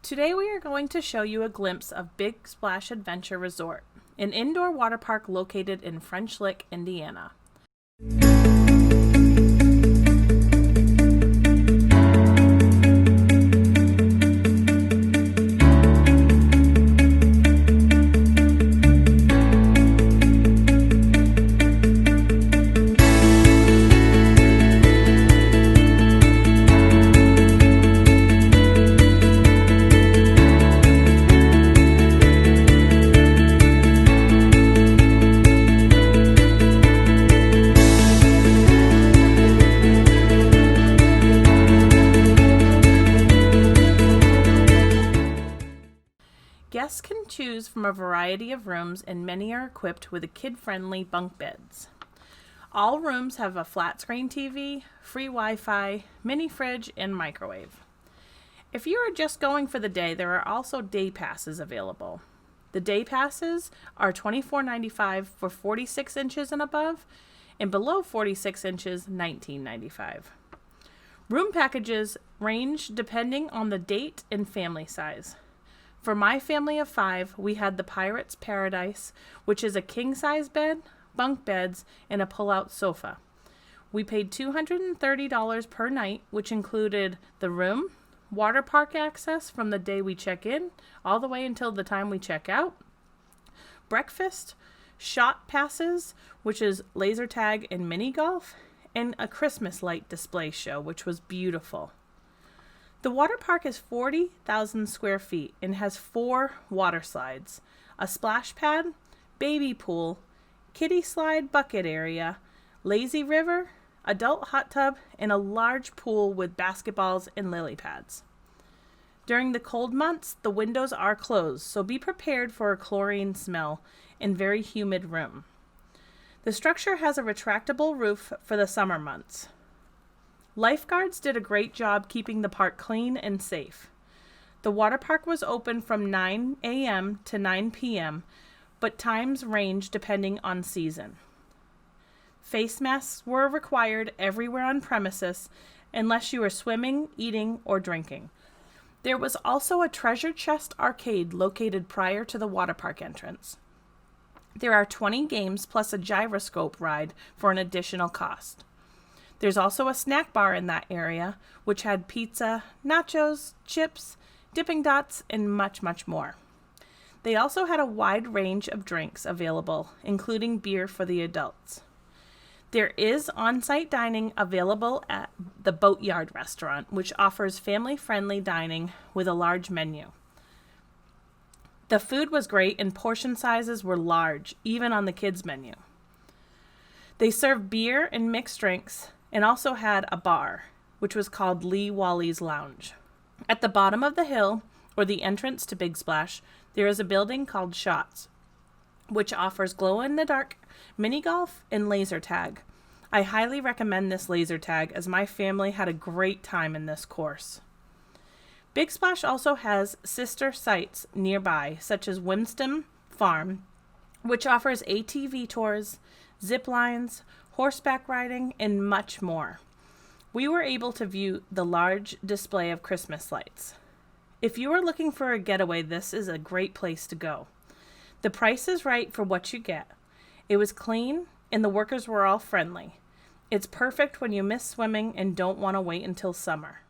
Today we are going to show you a glimpse of Big Splash Adventure Resort, an indoor water park located in French Lick, Indiana. Guests can choose from a variety of rooms, and many are equipped with kid-friendly bunk beds. All rooms have a flat-screen TV, free Wi-Fi, mini fridge, and microwave. If you are just going for the day, there are also day passes available. The day passes are $24.95 for 46 inches and above, and below 46 inches, $19.95. Room packages range depending on the date and family size. For my family of 5, we had the Pirates Paradise, which is a king-size bed, bunk beds, and a pull-out sofa. We paid $230 per night, which included the room, water park access from the day we check in all the way until the time we check out, breakfast, shot passes, which is laser tag and mini golf, and a Christmas light display show, which was beautiful. The water park is 40,000 square feet and has 4 water slides, a splash pad, baby pool, kiddie slide bucket area, lazy river, adult hot tub, and a large pool with basketballs and lily pads. During the cold months, the windows are closed, so be prepared for a chlorine smell and very humid room. The structure has a retractable roof for the summer months. Lifeguards did a great job keeping the park clean and safe. The water park was open from 9 a.m. to 9 p.m., but times range depending on season. Face masks were required everywhere on premises unless you were swimming, eating, or drinking. There was also a treasure chest arcade located prior to the water park entrance. There are 20 games plus a gyroscope ride for an additional cost. There's also a snack bar in that area, which had pizza, nachos, chips, Dippin' Dots, and much, much more. They also had a wide range of drinks available, including beer for the adults. There is on-site dining available at the Boatyard restaurant, which offers family-friendly dining with a large menu. The food was great and portion sizes were large, even on the kids' menu. They served beer and mixed drinks, and also had a bar, which was called Lee Wally's Lounge. At the bottom of the hill, or the entrance to Big Splash, there is a building called Shots, which offers glow-in-the-dark mini golf and laser tag. I highly recommend this laser tag, as my family had a great time in this course. Big Splash also has sister sites nearby, such as Winston Farm, which offers ATV tours, zip lines, horseback riding, and much more. We were able to view the large display of Christmas lights. If you are looking for a getaway, this is a great place to go. The price is right for what you get. It was clean, and the workers were all friendly. It's perfect when you miss swimming and don't want to wait until summer.